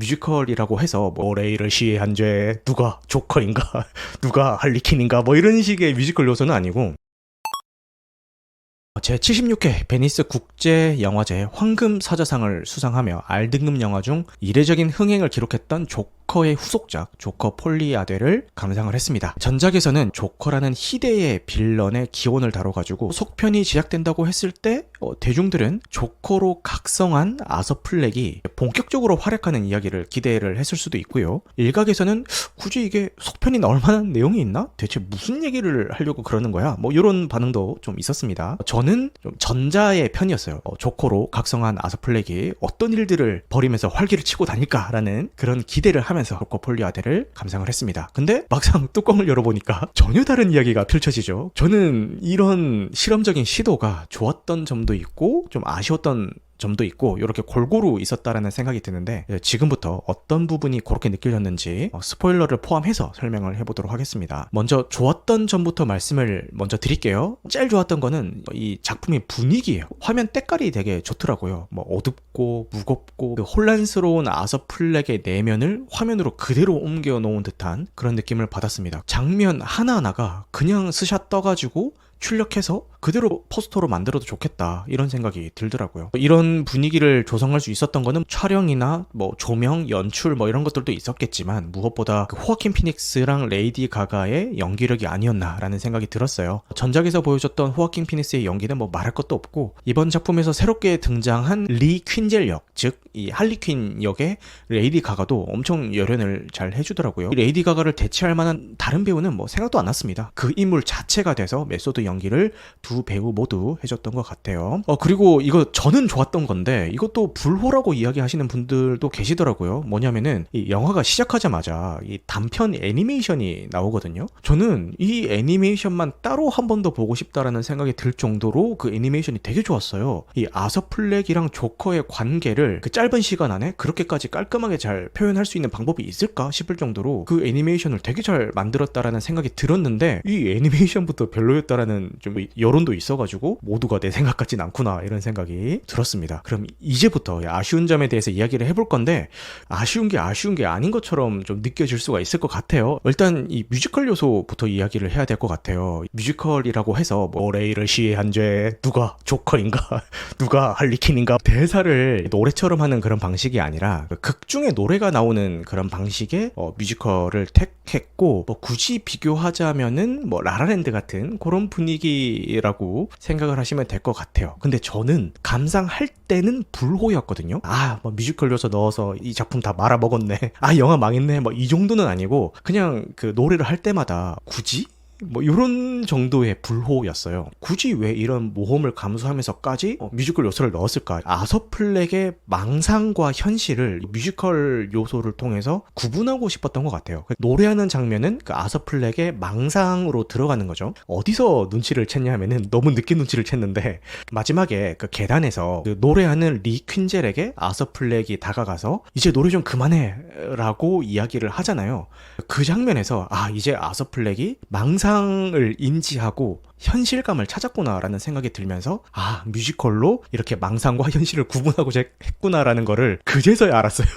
뮤지컬이라고 해서 뭐 레이를 시해한 죄, 누가 조커인가 누가 할리퀸인가 뭐 이런 식의 뮤지컬 요소는 아니고, 제76회 베니스 국제영화제 황금사자상을 수상하며 R등급 영화 중 이례적인 흥행을 기록했던 조커의 후속작 조커 폴리아데를 감상을 했습니다. 전작에서는 조커라는 희대의 빌런의 기원을 다뤄가지고 속편이 제작된다고 했을 때 대중들은 조커로 각성한 아서 플렉이 본격적으로 활약하는 이야기를 기대를 했을 수도 있고요. 일각에서는 굳이 이게 속편이 나올 만한 내용이 있나? 대체 무슨 얘기를 하려고 그러는 거야? 뭐 이런 반응도 좀 있었습니다. 저는 좀 전자의 편이었어요. 조커로 각성한 아서 플렉이 어떤 일들을 벌이면서 활기를 치고 다닐까라는 그런 기대를 하면서 조커 폴리아데를 감상을 했습니다. 근데 막상 뚜껑을 열어보니까 전혀 다른 이야기가 펼쳐지죠. 저는 이런 실험적인 시도가 좋았던 점도 있고 좀 아쉬웠던 점도 있고 이렇게 골고루 있었다라는 생각이 드는데, 지금부터 어떤 부분이 그렇게 느껴졌는지 스포일러를 포함해서 설명을 해보도록 하겠습니다. 먼저 좋았던 점부터 말씀을 먼저 드릴게요. 제일 좋았던 거는 이 작품의 분위기예요. 화면 때깔이 되게 좋더라고요. 뭐 어둡고 무겁고 그 혼란스러운 아서 플렉의 내면을 화면으로 그대로 옮겨 놓은 듯한 그런 느낌을 받았습니다. 장면 하나하나가 그냥 스샷 떠가지고 출력해서 그대로 포스터로 만들어도 좋겠다 이런 생각이 들더라고요. 이런 분위기를 조성할 수 있었던 거는 촬영이나 뭐 조명, 연출 뭐 이런 것들도 있었겠지만 무엇보다 그 호아킨 피닉스랑 레이디 가가의 연기력이 아니었나라는 생각이 들었어요. 전작에서 보여줬던 호아킨 피닉스의 연기는 뭐 말할 것도 없고, 이번 작품에서 새롭게 등장한 리 퀸젤 역, 즉 이 할리퀸 역의 레이디 가가도 엄청 열연을 잘 해주더라고요. 이 레이디 가가를 대체할 만한 다른 배우는 뭐 생각도 안 났습니다. 그 인물 자체가 돼서 메소드 연기를 두 배우 모두 해줬던 것 같아요. 그리고 이거 저는 좋았던 건데 이것도 불호라고 이야기하시는 분들도 계시더라고요. 뭐냐면은 이 영화가 시작하자마자 이 단편 애니메이션이 나오거든요. 저는 이 애니메이션만 따로 한 번 더 보고 싶다라는 생각이 들 정도로 그 애니메이션이 되게 좋았어요. 이 아서 플렉이랑 조커의 관계를 그 짧은 시간 안에 그렇게까지 깔끔하게 잘 표현할 수 있는 방법이 있을까 싶을 정도로 그 애니메이션을 되게 잘 만들었다라는 생각이 들었는데, 이 애니메이션부터 별로였다라는 좀 여론도 있어가지고 모두가 내 생각 같진 않구나 이런 생각이 들었습니다. 그럼 이제부터 아쉬운 점에 대해서 이야기를 해볼 건데, 아쉬운 게 아닌 것처럼 좀 느껴질 수가 있을 것 같아요. 일단 이 뮤지컬 요소부터 이야기를 해야 될 것 같아요. 뮤지컬이라고 해서 뭐 레이를 시해한 죄, 누가 조커인가 누가 할리퀸인가 대사를 노래처럼 하는 그런 방식이 아니라 극 중에 노래가 나오는 그런 방식의 뮤지컬을 택했고, 뭐 굳이 비교하자면은 뭐 라라랜드 같은 그런 분위기라고 생각을 하시면 될 것 같아요. 근데 저는 감상할 때는 불호였거든요. 뭐 뮤지컬 요소 넣어서 이 작품 다 말아먹었네, 영화 망했네, 뭐 이 정도는 아니고 그냥 그 노래를 할 때마다 굳이? 뭐 이런 정도의 불호였어요. 굳이 왜 이런 모험을 감수하면서까지 뮤지컬 요소를 넣었을까? 아서 플렉의 망상과 현실을 뮤지컬 요소를 통해서 구분하고 싶었던 것 같아요. 노래하는 장면은 그 아서 플렉의 망상으로 들어가는 거죠. 어디서 눈치를 챘냐 하면은 너무 늦게 눈치를 챘는데, 마지막에 그 계단에서 그 노래하는 리 퀸젤에게 아서 플렉이 다가가서 이제 노래 좀 그만해 라고 이야기를 하잖아요. 그 장면에서 이제 아서 플렉이 망상을 인지하고 현실감을 찾았구나라는 생각이 들면서 뮤지컬로 이렇게 망상과 현실을 구분하고 했구나라는 거를 그제서야 알았어요.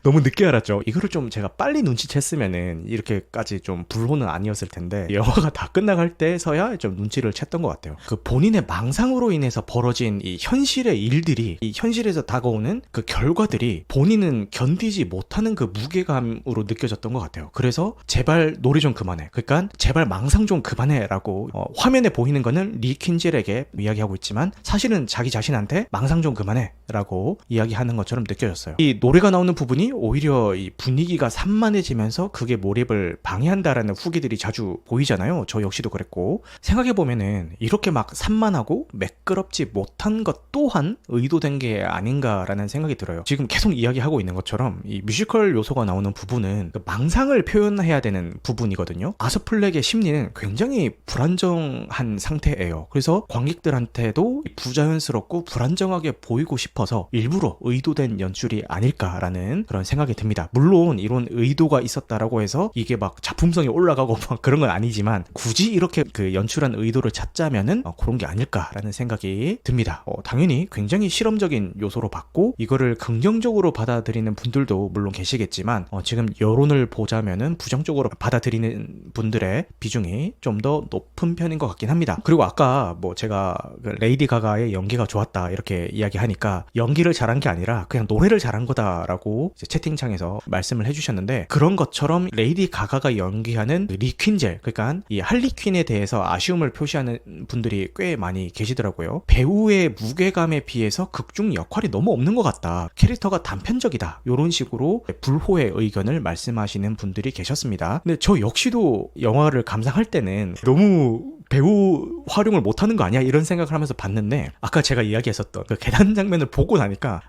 너무 늦게 알았죠. 이거를 좀 제가 빨리 눈치챘으면은 이렇게까지 좀 불호는 아니었을 텐데, 영화가 다 끝나갈 때서야 좀 눈치를 챘던 것 같아요. 그 본인의 망상으로 인해서 벌어진 이 현실의 일들이, 이 현실에서 다가오는 그 결과들이 본인은 견디지 못하는 그 무게감으로 느껴졌던 것 같아요. 그래서 제발 노래 좀 그만해, 그러니까 제발 망상 좀 그만해 라고 화면에 보이는 거는 리 퀸젤에게 이야기하고 있지만 사실은 자기 자신한테 망상 좀 그만해 라고 이야기하는 것처럼 느껴졌어요. 이 노래가 나오는 부분이 오히려 이 분위기가 산만해지면서 그게 몰입을 방해한다라는 후기들이 자주 보이잖아요. 저 역시도 그랬고, 생각해보면은 이렇게 막 산만하고 매끄럽지 못한 것 또한 의도된 게 아닌가라는 생각이 들어요. 지금 계속 이야기하고 있는 것처럼 이 뮤지컬 요소가 나오는 부분은 그 망상을 표현해야 되는 부분이거든요. 아서 플렉의 심리는 굉장히 불안정한 한 상태예요. 그래서 관객들한테도 부자연스럽고 불안정하게 보이고 싶어서 일부러 의도된 연출이 아닐까라는 그런 생각이 듭니다. 물론 이런 의도가 있었다라고 해서 이게 막 작품성이 올라가고 막 그런 건 아니지만 굳이 이렇게 그 연출한 의도를 찾자면은 그런 게 아닐까라는 생각이 듭니다. 당연히 굉장히 실험적인 요소로 봤고 이거를 긍정적으로 받아들이는 분들도 물론 계시겠지만 지금 여론을 보자면은 부정적으로 받아들이는 분들의 비중이 좀 더 높은 편인 것 같긴 합니다. 그리고 아까 뭐 제가 레이디 가가의 연기가 좋았다 이렇게 이야기하니까 연기를 잘한 게 아니라 그냥 노래를 잘한 거다라고 이제 채팅창에서 말씀을 해주셨는데, 그런 것처럼 레이디 가가가 연기하는 리퀸젤, 그러니까 이 할리퀸에 대해서 아쉬움을 표시하는 분들이 꽤 많이 계시더라고요. 배우의 무게감에 비해서 극중 역할이 너무 없는 것 같다, 캐릭터가 단편적이다, 이런 식으로 불호의 의견을 말씀하시는 분들이 계셨습니다. 근데 저 역시도 영화를 감상할 때는 너무 배우 활용을 못하는 거 아니야 이런 생각을 하면서 봤는데, 아까 제가 이야기했었던 그 계단 장면을 보고 나니까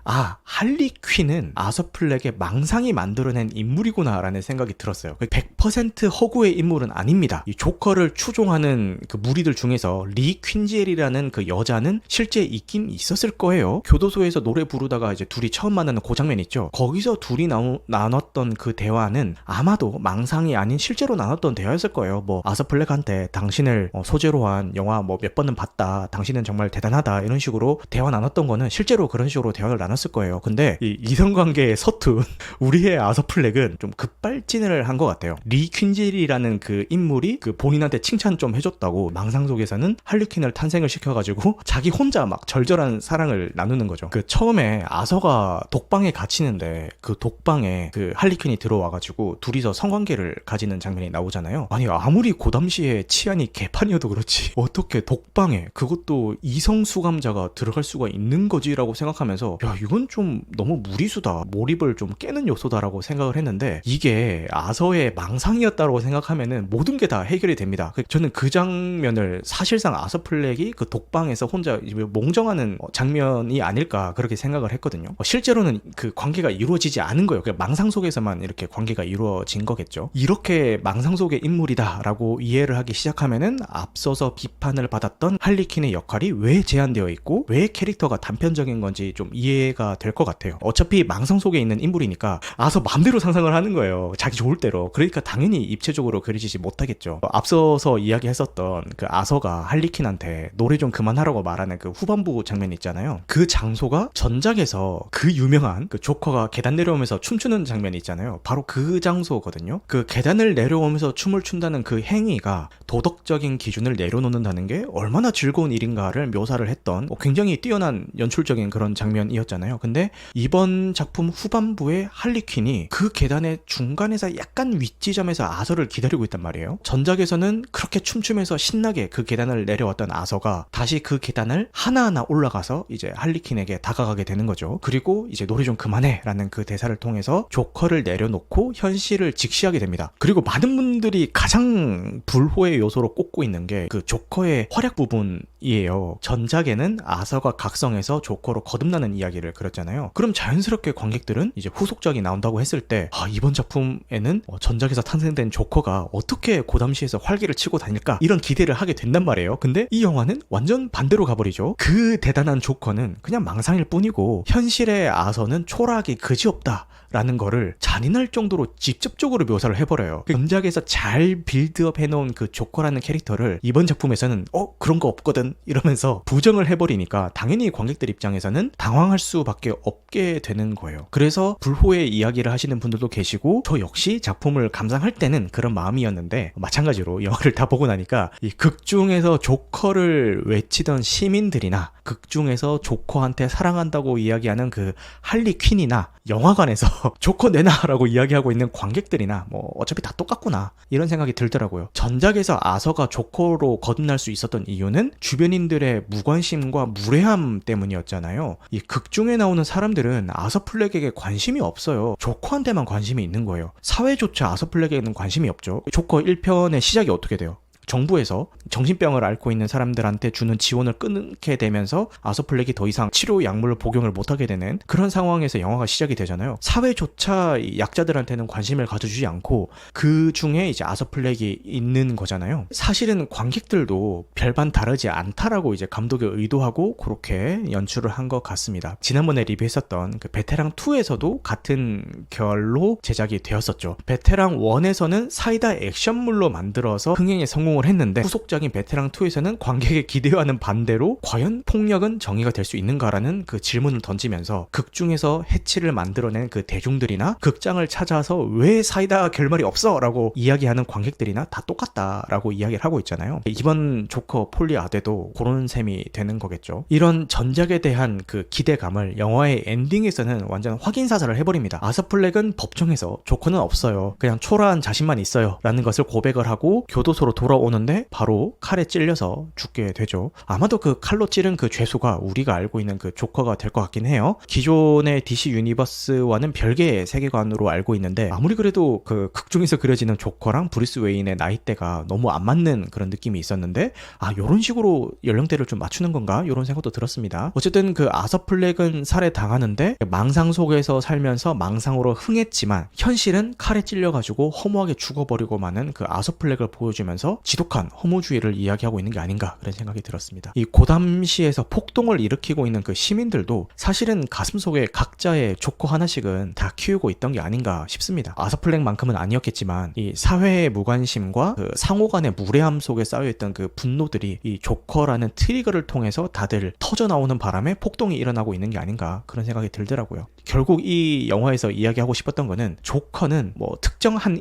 할리퀸은 아서 플렉의 망상이 만들어낸 인물이구나 라는 생각이 들었어요. 100% 허구의 인물은 아닙니다. 이 조커를 추종하는 그 무리들 중에서 리 퀸젤이라는 그 여자는 실제 있긴 있었을 거예요. 교도소에서 노래 부르다가 이제 둘이 처음 만나는 그 장면 있죠. 거기서 둘이 나눴던 그 대화는 아마도 망상이 아닌 실제로 나눴던 대화였을 거예요. 뭐 아서 플렉한테 당신을 소재로 한 영화 뭐 몇 번은 봤다, 당신은 정말 대단하다, 이런 식으로 대화 나눴던 거는 실제로 그런 식으로 대화를 나눴을 거예요. 근데 이 이성관계에 서툰 우리의 아서 플렉은 좀 급발진을 한 것 같아요. 리 퀸젤이라는 그 인물이 그 본인한테 칭찬 좀 해줬다고 망상 속에서는 할리퀸을 탄생을 시켜가지고 자기 혼자 막 절절한 사랑을 나누는 거죠. 그 처음에 아서가 독방에 갇히는데 그 독방에 그 할리퀸이 들어와가지고 둘이서 성관계를 가지는 장면이 나오잖아요. 아니 아무리 그 당시에 치안이 개판이어도 그렇지 어떻게 독방에, 그것도 이성수감자가 들어갈 수가 있는 거지라고 생각하면서 야 이건 좀 너무 무리수다, 몰입을 좀 깨는 요소다라고 생각을 했는데, 이게 아서의 망상이었다고 생각하면은 모든 게 다 해결이 됩니다. 저는 그 장면을 사실상 아서 플렉이 그 독방에서 혼자 몽정하는 장면이 아닐까 그렇게 생각을 했거든요. 실제로는 그 관계가 이루어지지 않은 거예요. 그냥 망상 속에서만 이렇게 관계가 이루어진 거겠죠. 이렇게 망상 속의 인물이다라고 이해를 하기 시작하면은 앞서서 비판을 받았던 할리퀸의 역할이 왜 제한되어 있고 왜 캐릭터가 단편적인 건지 좀 이해가 될 것 같아요. 어차피 망상 속에 있는 인물이니까 아서 맘대로 상상을 하는 거예요. 자기 좋을 대로. 그러니까 당연히 입체적으로 그려지지 못하겠죠. 앞서서 이야기했었던 그 아서가 할리퀸한테 노래 좀 그만하라고 말하는 그 후반부 장면 있잖아요. 그 장소가 전작에서 그 유명한 그 조커가 계단 내려오면서 춤추는 장면이 있잖아요. 바로 그 장소거든요. 그 계단을 내려오면서 춤을 춘다는 그 행위가 도덕적인 기준을 내려놓는다는 게 얼마나 즐거운 일인가를 묘사를 했던 굉장히 뛰어난 연출적인 그런 장면이었잖아요. 근데 이번 작품 후반부에 할리퀸이 그 계단의 중간에서 약간 윗지점에서 아서를 기다리고 있단 말이에요. 전작에서는 그렇게 춤추면서 신나게 그 계단을 내려왔던 아서가 다시 그 계단을 하나하나 올라가서 이제 할리퀸에게 다가가게 되는 거죠. 그리고 이제 노래 좀 그만해 라는 그 대사를 통해서 조커를 내려놓고 현실을 직시하게 됩니다. 그리고 많은 분들이 가장 불호의 요소로 꼽고 있는 게 그 조커의 활약 부분이에요. 전작에는 아서가 각성해서 조커로 거듭나는 이야기를 그렸잖아요. 그럼 자연스럽게 관객들은 이제 후속작이 나온다고 했을 때 이번 작품에는 전작에서 탄생된 조커가 어떻게 그 당시에서 활기를 치고 다닐까, 이런 기대를 하게 된단 말이에요. 근데 이 영화는 완전 반대로 가버리죠. 그 대단한 조커는 그냥 망상일 뿐이고 현실의 아서는 초라하기 그지없다 라는 거를 잔인할 정도로 직접적으로 묘사를 해버려요. 전작에서 잘 빌드업 해놓은 그 조커라는 캐릭터를 이번 작품에서는 그런 거 없거든 이러면서 부정을 해버리니까 당연히 관객들 입장에서는 당황할 수밖에 없게 되는 거예요. 그래서 불호의 이야기를 하시는 분들도 계시고 저 역시 작품을 감상할 때는 그런 마음이었는데, 마찬가지로 영화를 다 보고 나니까 이 극중에서 조커를 외치던 시민들이나 극중에서 조커한테 사랑한다고 이야기하는 그 할리퀸이나 영화관에서 조커 내놔라고 이야기하고 있는 관객들이나 뭐 어차피 다 똑같구나 이런 생각이 들더라고요. 전작에서 아서가 조커로 거듭날 수 있었던 이유는 주변인들의 무관심과 무례함 때문이었잖아요. 이 극중에 나오는 사람들은 아서 플렉에게 관심이 없어요. 조커한테만 관심이 있는 거예요. 사회조차 아서 플렉에게는 관심이 없죠. 조커 1편의 시작이 어떻게 돼요? 정부에서 정신병을 앓고 있는 사람들한테 주는 지원을 끊게 되면서 아서플렉이 더 이상 치료 약물을 복용을 못하게 되는 그런 상황에서 영화가 시작이 되잖아요. 사회조차 이 약자들한테는 관심을 가져주지 않고 그 중에 이제 아서플렉이 있는 거잖아요. 사실은 관객들도 별반 다르지 않다라고 이제 감독이 의도하고 그렇게 연출을 한 것 같습니다. 지난번에 리뷰했었던 그 베테랑 2에서도 같은 결로 제작이 되었었죠. 베테랑 1에서는 사이다 액션물로 만들어서 흥행에 성공을 했는데 후속작인 베테랑 2에서는 관객의 기대와는 반대로 과연 폭력은 정의가 될 수 있는가라는 그 질문을 던지면서 극 중에서 해치를 만들어낸 그 대중들이나 극장을 찾아서 왜 사이다 결말이 없어? 라고 이야기하는 관객들이나 다 똑같다라고 이야기를 하고 있잖아요. 이번 조커 폴리 아대도 그런 셈이 되는 거겠죠. 이런 전작에 대한 그 기대감을 영화의 엔딩에서는 완전 확인사살을 해버립니다. 아서플렉은 법정에서 조커는 없어요. 그냥 초라한 자신만 있어요. 라는 것을 고백을 하고 교도소로 돌아오는데 바로 칼에 찔려서 죽게 되죠. 아마도 그 칼로 찌른 그 죄수가 우리가 알고 있는 그 조커가 될 것 같긴 해요. 기존의 DC 유니버스와는 별개의 세계관으로 알고 있는데 아무리 그래도 그 극중에서 그려지는 조커랑 브루스 웨인의 나이대가 너무 안 맞는 그런 느낌이 있었는데 요런 식으로 연령대를 좀 맞추는 건가? 이런 생각도 들었습니다. 어쨌든 그 아서플렉은 살해당하는데 망상 속에서 살면서 망상으로 흥했지만 현실은 칼에 찔려가지고 허무하게 죽어버리고 마는 그 아서플렉을 보여주면서 지독한 허무주의를 이야기하고 있는 게 아닌가 그런 생각이 들었습니다. 이 고담시에서 폭동을 일으키고 있는 그 시민들도 사실은 가슴속에 각자의 조커 하나씩은 다 키우고 있던 게 아닌가 싶습니다. 아서플렉만큼은 아니었겠지만 이 사회의 무관심과 그 상호 간의 무례함 속에 쌓여있던 그 분노들이 이 조커라는 트리거를 통해서 다들 터져나오는 바람에 폭동이 일어나고 있는 게 아닌가 그런 생각이 들더라고요. 결국 이 영화에서 이야기하고 싶었던 거는 조커는 뭐 특정한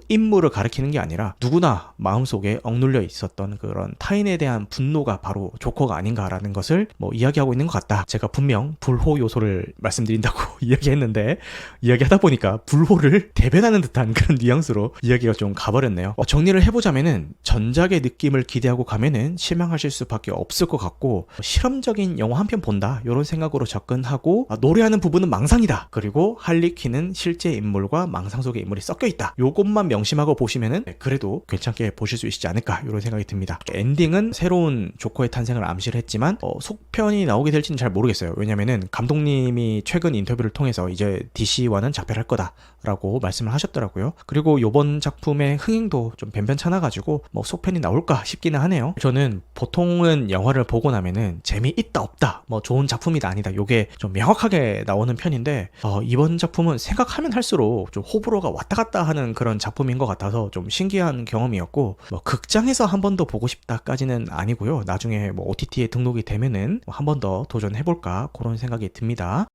인물을 가리키는 게 아니라 누구나 마음속에 억눌려 있었던 그런 타인에 대한 분노가 바로 조커가 아닌가라는 것을 뭐 이야기하고 있는 것 같다. 제가 분명 불호 요소를 말씀드린다고 이야기했는데 이야기하다 보니까 불호를 대변하는 듯한 그런 뉘앙스로 이야기가 좀 가버렸네요. 정리를 해보자면은 전작의 느낌을 기대하고 가면은 실망하실 수밖에 없을 것 같고 실험적인 영화 한 편 본다 이런 생각으로 접근하고 노래하는 부분은 망상이다. 그리고 할리퀸은 실제 인물과 망상 속의 인물이 섞여 있다. 요것만 명심하고 보시면은 그래도 괜찮게 보실 수 있지 않을까 이런 생각이 듭니다. 엔딩은 새로운 조커의 탄생을 암시를 했지만 속편이 나오게 될지는 잘 모르겠어요. 왜냐면은 감독님이 최근 인터뷰를 통해서 이제 DC와는 작별할 거다라고 말씀을 하셨더라고요. 그리고 요번 작품의 흥행도 좀 변변찮아가지고 뭐 속편이 나올까 싶기는 하네요. 저는 보통은 영화를 보고 나면은 재미있다 없다 뭐 좋은 작품이다 아니다 요게 좀 명확하게 나오는 편인데 이번 작품은 생각하면 할수록 좀 호불호가 왔다 갔다 하는 그런 작품인 것 같아서 좀 신기한 경험이었고 뭐 극장에서 한 번 더 보고 싶다까지는 아니고요. 나중에 뭐 OTT에 등록이 되면은 한 번 더 도전해볼까 그런 생각이 듭니다.